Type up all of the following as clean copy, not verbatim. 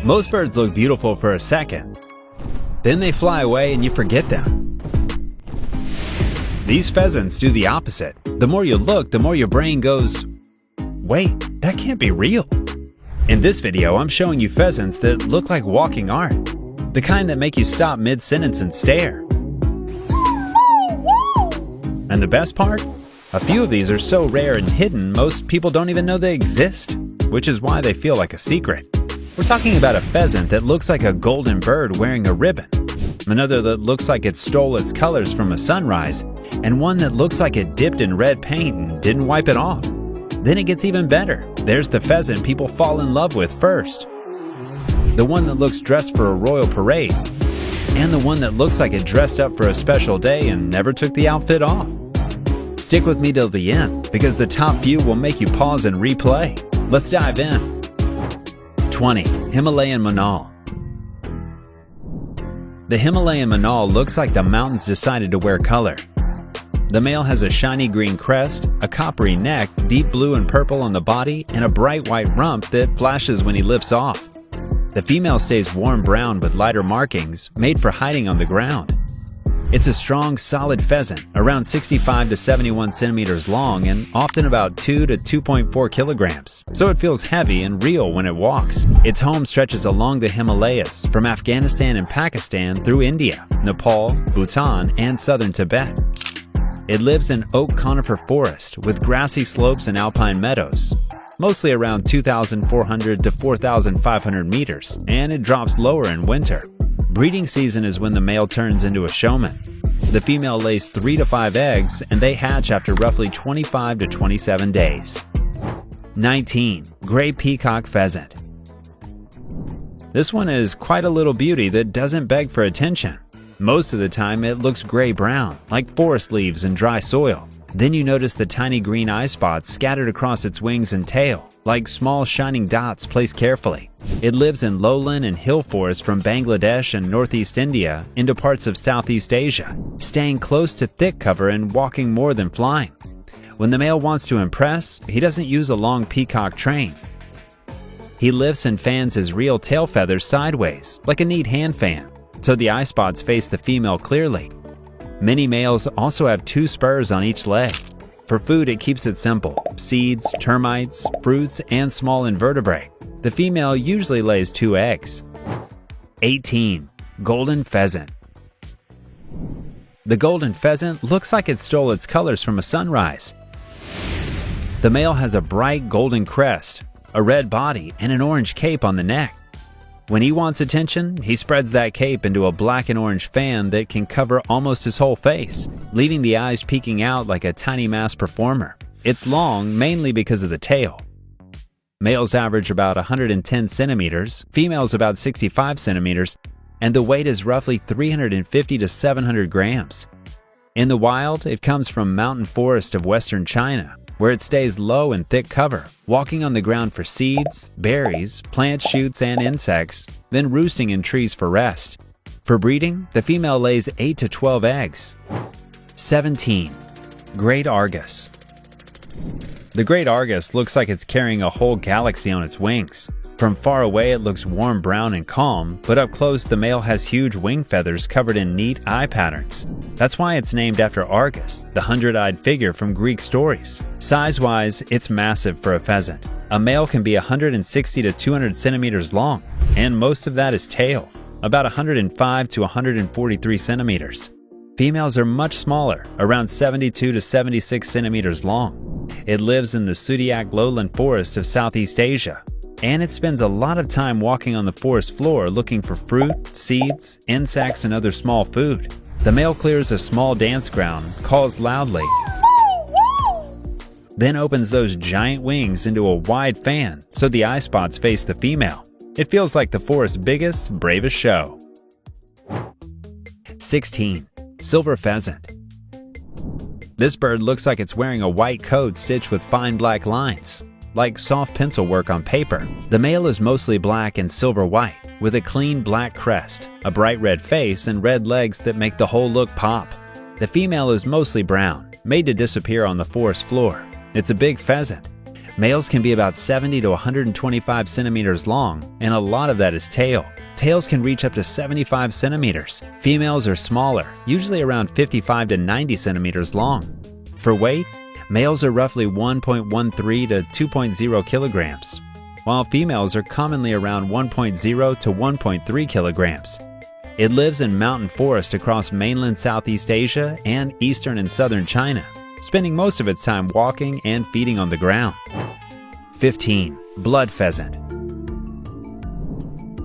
Most birds look beautiful for a second, then they fly away and you forget them. These pheasants do the opposite. The more you look, the more your brain goes, wait, that can't be real. In this video, I'm showing you pheasants that look like walking art. The kind that make you stop mid-sentence and stare. And the best part? A few of these are so rare and hidden, most people don't even know they exist, which is why they feel like a secret. We're talking about a pheasant that looks like a golden bird wearing a ribbon, another that looks like it stole its colors from a sunrise, and one that looks like it dipped in red paint and didn't wipe it off. Then it gets even better. There's the pheasant people fall in love with first. The one that looks dressed for a royal parade, and the one that looks like it dressed up for a special day and never took the outfit off. Stick with me till the end, because the top few will make you pause and replay. Let's dive in. 20. Himalayan Manal. The Himalayan Manal looks like the mountains decided to wear color. The male has a shiny green crest, a coppery neck, deep blue and purple on the body, and a bright white rump that flashes when he lifts off. The female stays warm brown with lighter markings, made for hiding on the ground. It's a strong, solid pheasant, around 65 to 71 centimeters long and often about 2 to 2.4 kilograms, so it feels heavy and real when it walks. Its home stretches along the Himalayas, from Afghanistan and Pakistan through India, Nepal, Bhutan, and southern Tibet. It lives in oak conifer forest with grassy slopes and alpine meadows, mostly around 2,400 to 4,500 meters, and it drops lower in winter. Breeding season is when the male turns into a showman. The female lays 3 to 5 eggs and they hatch after roughly 25 to 27 days. 19. Gray Peacock Pheasant. This one is quite a little beauty that doesn't beg for attention. Most of the time it looks gray-brown, like forest leaves and dry soil. Then you notice the tiny green eye spots scattered across its wings and tail, like small shining dots placed carefully. It lives in lowland and hill forests from Bangladesh and northeast India into parts of Southeast Asia, staying close to thick cover and walking more than flying. When the male wants to impress, he doesn't use a long peacock train. He lifts and fans his real tail feathers sideways, like a neat hand fan, so the eye spots face the female clearly. Many males also have 2 spurs on each leg. For food, it keeps it simple: seeds, termites, fruits, and small invertebrate. The female usually lays 2 eggs. 18. Golden Pheasant. The golden pheasant looks like it stole its colors from a sunrise. The male has a bright golden crest, a red body, and an orange cape on the neck. When he wants attention, he spreads that cape into a black and orange fan that can cover almost his whole face, leaving the eyes peeking out like a tiny masked performer. It's long mainly because of the tail. Males average about 110 centimeters, females about 65 centimeters, and the weight is roughly 350 to 700 grams. In the wild, it comes from mountain forest of western China, where it stays low in thick cover, walking on the ground for seeds, berries, plant shoots, and insects, then roosting in trees for rest. For breeding, the female lays 8 to 12 eggs. 17. Great Argus. The great Argus looks like it's carrying a whole galaxy on its wings. From far away it looks warm brown and calm, but up close the male has huge wing feathers covered in neat eye patterns. That's why it's named after Argus, the 100-eyed figure from Greek stories. Size-wise, it's massive for a pheasant. A male can be 160 to 200 centimeters long, and most of that is tail, about 105 to 143 centimeters. Females are much smaller, around 72 to 76 centimeters long. It lives in the Sudiak lowland forest of Southeast Asia, and it spends a lot of time walking on the forest floor looking for fruit, seeds, insects, and other small food. The male clears a small dance ground, calls loudly, then opens those giant wings into a wide fan so the eye spots face the female. It feels like the forest's biggest, bravest show. 16. Silver Pheasant. This bird looks like it's wearing a white coat stitched with fine black lines, like soft pencil work on paper. The male is mostly black and silver white, with a clean black crest, a bright red face, and red legs that make the whole look pop. The female is mostly brown, made to disappear on the forest floor. It's a big pheasant. Males can be about 70 to 125 centimeters long, and a lot of that is tail. Tails can reach up to 75 centimeters. Females are smaller, usually around 55 to 90 centimeters long. For weight, males are roughly 1.13 to 2.0 kilograms, while females are commonly around 1.0 to 1.3 kilograms. It lives in mountain forest across mainland Southeast Asia and eastern and southern China, spending most of its time walking and feeding on the ground. 15. Blood pheasant.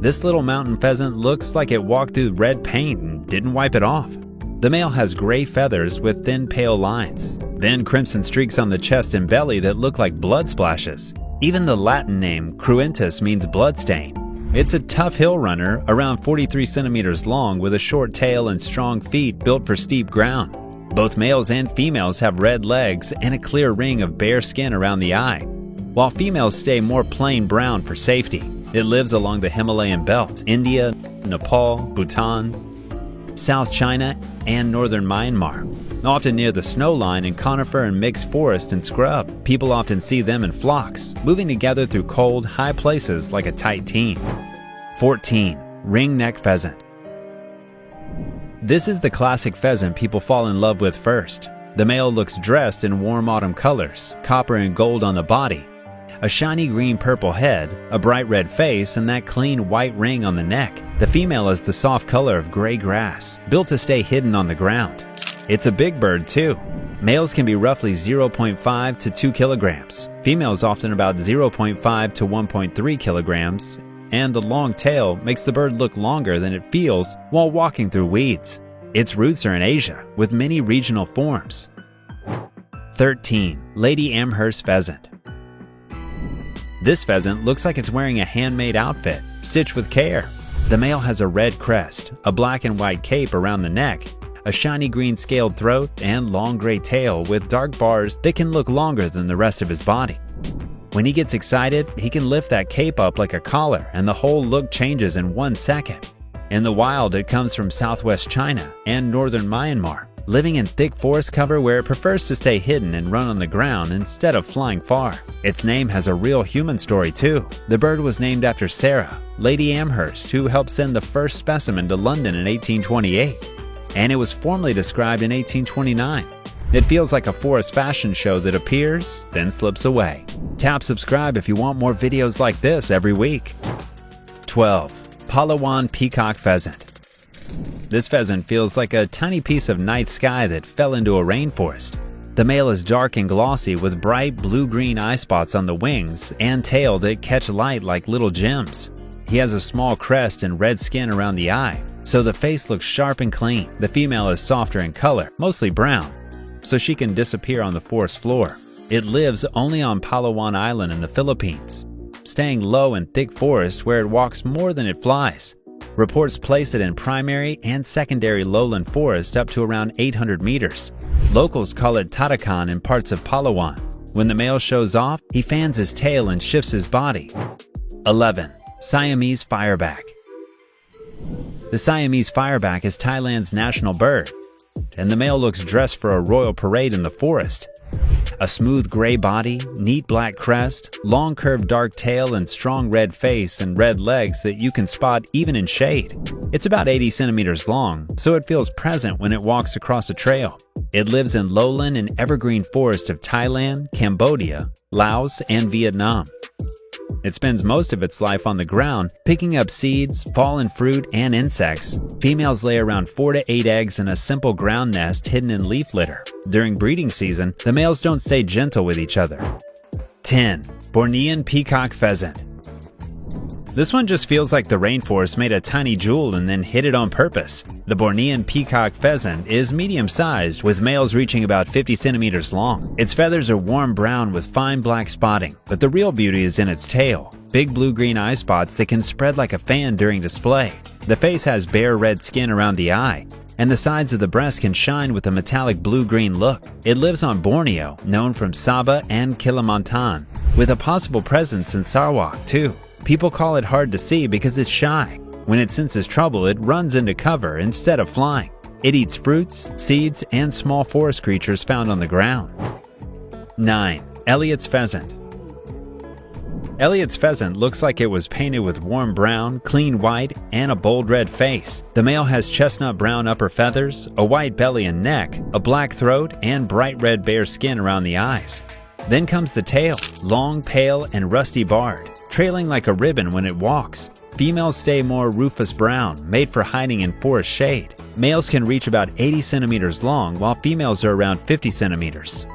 This little mountain pheasant looks like it walked through red paint and didn't wipe it off. The male has gray feathers with thin pale lines, then crimson streaks on the chest and belly that look like blood splashes. Even the Latin name cruentus means bloodstain. It's a tough hill runner, around 43 centimeters long with a short tail and strong feet built for steep ground. Both males and females have red legs and a clear ring of bare skin around the eye, while females stay more plain brown for safety. It lives along the Himalayan belt, India, Nepal, Bhutan, South China, and northern Myanmar. Often near the snow line in conifer and mixed forest and scrub, people often see them in flocks, moving together through cold, high places like a tight team. 14. Ringneck pheasant. This is the classic pheasant people fall in love with first. The male looks dressed in warm autumn colors, copper and gold on the body, a shiny green-purple head, a bright red face, and that clean white ring on the neck. The female is the soft color of gray grass, built to stay hidden on the ground. It's a big bird too. Males can be roughly 0.5 to 2 kilograms. Females often about 0.5 to 1.3 kilograms, and the long tail makes the bird look longer than it feels while walking through weeds. Its roots are in Asia, with many regional forms. 13. Lady Amherst pheasant. This pheasant looks like it's wearing a handmade outfit, stitched with care. The male has a red crest, a black and white cape around the neck, a shiny green scaled throat, and long gray tail with dark bars that can look longer than the rest of his body. When he gets excited, he can lift that cape up like a collar and the whole look changes in 1 second. In the wild, it comes from southwest China and northern Myanmar, living in thick forest cover where it prefers to stay hidden and run on the ground instead of flying far. Its name has a real human story too. The bird was named after Sarah, Lady Amherst, who helped send the first specimen to London in 1828. And it was formally described in 1829. It feels like a forest fashion show that appears, then slips away. Tap subscribe if you want more videos like this every week. 12. Palawan peacock pheasant. This pheasant feels like a tiny piece of night sky that fell into a rainforest. The male is dark and glossy with bright blue-green eye spots on the wings and tail that catch light like little gems. He has a small crest and red skin around the eye, so the face looks sharp and clean. The female is softer in color, mostly brown, so she can disappear on the forest floor. It lives only on Palawan Island in the Philippines, staying low in thick forest where it walks more than it flies. Reports place it in primary and secondary lowland forest up to around 800 meters. Locals call it Tatakan in parts of Palawan. When the male shows off, he fans his tail and shifts his body. 11. Siamese fireback. The Siamese fireback is Thailand's national bird, and the male looks dressed for a royal parade in the forest. A smooth gray body, neat black crest, long curved dark tail, and strong red face and red legs that you can spot even in shade. It's about 80 centimeters long, so it feels present when it walks across a trail. It lives in lowland and evergreen forests of Thailand, Cambodia, Laos, and Vietnam. It spends most of its life on the ground, picking up seeds, fallen fruit, and insects. Females lay around 4 to 8 eggs in a simple ground nest hidden in leaf litter. During breeding season, the males don't stay gentle with each other. 10. Bornean peacock pheasant. This one just feels like the rainforest made a tiny jewel and then hid it on purpose. The Bornean peacock pheasant is medium-sized, with males reaching about 50 centimeters long. Its feathers are warm brown with fine black spotting, but the real beauty is in its tail. Big blue-green eye spots that can spread like a fan during display. The face has bare red skin around the eye, and the sides of the breast can shine with a metallic blue-green look. It lives on Borneo, known from Sabah and Kalimantan, with a possible presence in Sarawak too. People call it hard to see because it's shy. When it senses trouble, it runs into cover instead of flying. It eats fruits, seeds, and small forest creatures found on the ground. 9. Elliott's pheasant. Elliott's pheasant looks like it was painted with warm brown, clean white, and a bold red face. The male has chestnut brown upper feathers, a white belly and neck, a black throat, and bright red bare skin around the eyes. Then comes the tail, long, pale, and rusty barred, trailing like a ribbon when it walks. Females stay more rufous brown, made for hiding in forest shade. Males can reach about 80 centimeters long, while females are around 50 centimeters.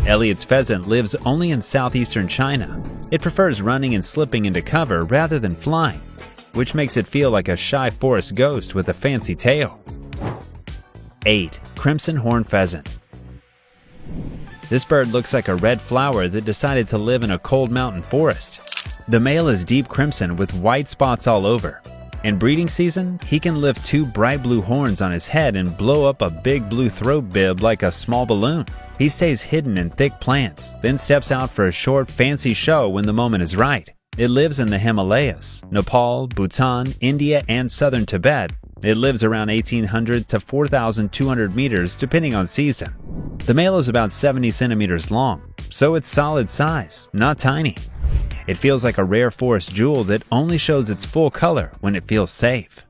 Elliott's pheasant lives only in southeastern China. It prefers running and slipping into cover rather than flying, which makes it feel like a shy forest ghost with a fancy tail. 8. Crimson horned pheasant. This bird looks like a red flower that decided to live in a cold mountain forest. The male is deep crimson with white spots all over. In breeding season, he can lift 2 bright blue horns on his head and blow up a big blue throat bib like a small balloon. He stays hidden in thick plants, then steps out for a short, fancy show when the moment is right. It lives in the Himalayas, Nepal, Bhutan, India, and southern Tibet. It lives around 1,800 to 4,200 meters depending on season. The male is about 70 centimeters long, so it's solid size, not tiny. It feels like a rare forest jewel that only shows its full color when it feels safe.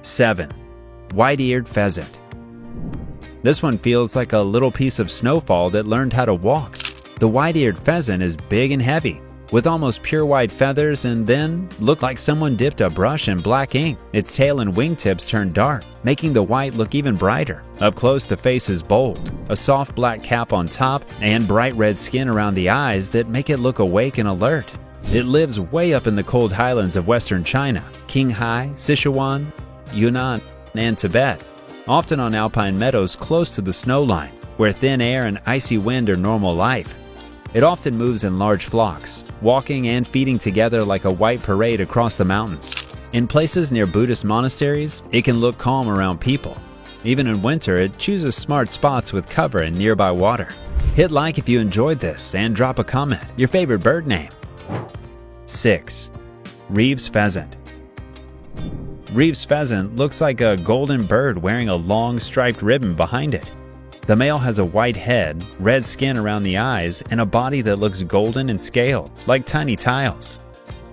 7. White-eared pheasant. This one feels like a little piece of snowfall that learned how to walk. The white-eared pheasant is big and heavy, with almost pure white feathers and then look like someone dipped a brush in black ink. Its tail and wingtips turn dark, making the white look even brighter. Up close, the face is bold, a soft black cap on top, and bright red skin around the eyes that make it look awake and alert. It lives way up in the cold highlands of western China, Qinghai, Sichuan, Yunnan, and Tibet, often on alpine meadows close to the snow line, where thin air and icy wind are normal life. It often moves in large flocks, walking and feeding together like a white parade across the mountains. In places near Buddhist monasteries, it can look calm around people. Even in winter, it chooses smart spots with cover and nearby water. Hit like if you enjoyed this and drop a comment, your favorite bird name. 6. Reeves pheasant. Reeves pheasant looks like a golden bird wearing a long striped ribbon behind it. The male has a white head, red skin around the eyes, and a body that looks golden and scaled, like tiny tiles.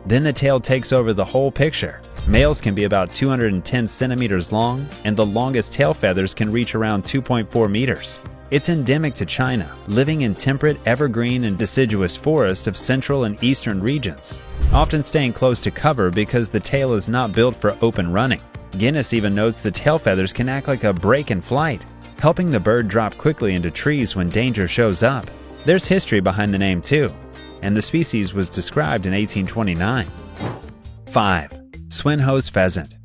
Then the tail takes over the whole picture. Males can be about 210 centimeters long, and the longest tail feathers can reach around 2.4 meters. It's endemic to China, living in temperate, evergreen, and deciduous forests of central and eastern regions, often staying close to cover because the tail is not built for open running. Guinness even notes the tail feathers can act like a brake in flight, helping the bird drop quickly into trees when danger shows up. There's history behind the name too, and the species was described in 1829. 5. Swinhoe's pheasant.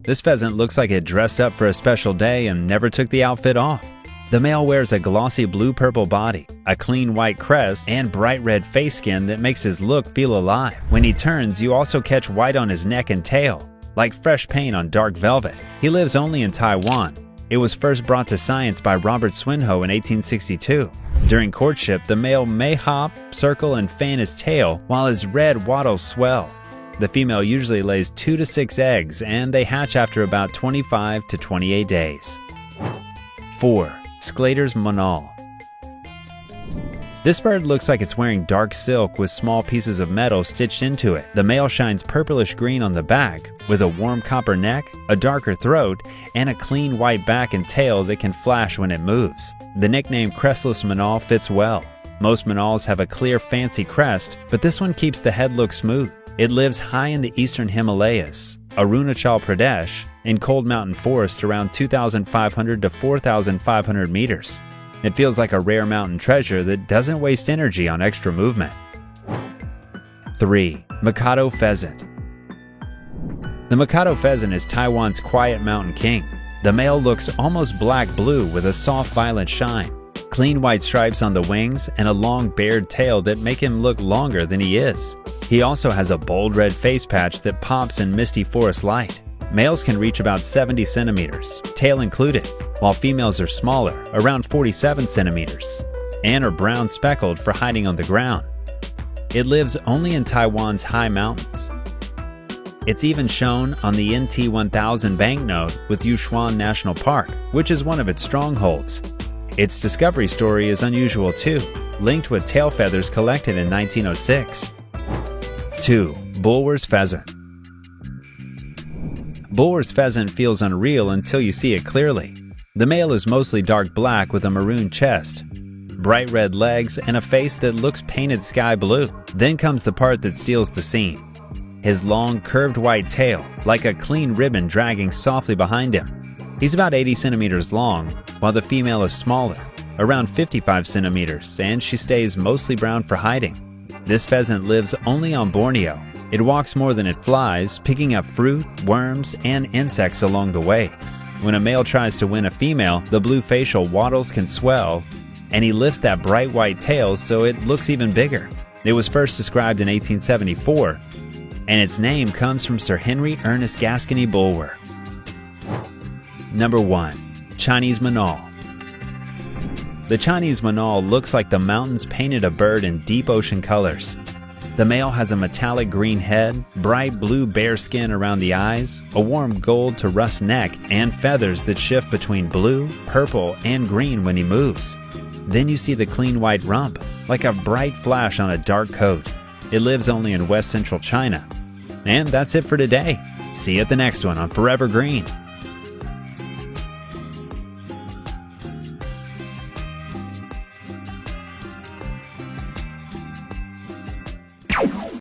This pheasant looks like it dressed up for a special day and never took the outfit off. The male wears a glossy blue-purple body, a clean white crest, and bright red face skin that makes his look feel alive. When he turns, you also catch white on his neck and tail, like fresh paint on dark velvet. He lives only in Taiwan. It was first brought to science by Robert Swinhoe in 1862. During courtship, the male may hop, circle, and fan his tail while his red wattles swell. The female usually lays 2 to 6 eggs, and they hatch after about 25 to 28 days. 4. Sclater's monal. This bird looks like it's wearing dark silk with small pieces of metal stitched into it. The male shines purplish green on the back, with a warm copper neck, a darker throat, and a clean white back and tail that can flash when it moves. The nickname crestless monal fits well. Most monals have a clear, fancy crest, but this one keeps the head look smooth. It lives high in the eastern Himalayas, Arunachal Pradesh, in cold mountain forest around 2,500 to 4,500 meters. It feels like a rare mountain treasure that doesn't waste energy on extra movement. 3. Mikado pheasant. The Mikado pheasant is Taiwan's quiet mountain king. The male looks almost black-blue with a soft violet shine, clean white stripes on the wings, and a long bared tail that make him look longer than he is. He also has a bold red face patch that pops in misty forest light. Males can reach about 70 centimeters, tail included, while females are smaller, around 47 centimeters, and are brown speckled for hiding on the ground. It lives only in Taiwan's high mountains. It's even shown on the NT 1000 banknote with Yushuan National Park, which is one of its strongholds. Its discovery story is unusual too, linked with tail feathers collected in 1906. 2. Bulwer's Pheasant. Bulwer's pheasant feels unreal until you see it clearly. The male is mostly dark black with a maroon chest, bright red legs, and a face that looks painted sky blue. Then comes the part that steals the scene. His long, curved white tail, like a clean ribbon dragging softly behind him. He's about 80 centimeters long, while the female is smaller, around 55 centimeters, and she stays mostly brown for hiding. This pheasant lives only on Borneo. It walks more than it flies, picking up fruit, worms, and insects along the way. When a male tries to win a female, the blue facial wattles can swell, and he lifts that bright white tail so it looks even bigger. It was first described in 1874, and its name comes from Sir Henry Ernest Gascony Bulwer. Number 1. Chinese Manal. The Chinese Manal looks like the mountains painted a bird in deep ocean colors. The male has a metallic green head, bright blue bare skin around the eyes, a warm gold to rust neck, and feathers that shift between blue, purple, and green when he moves. Then you see the clean white rump, like a bright flash on a dark coat. It lives only in west central China. And that's it for today. See you at the next one on Forever Green.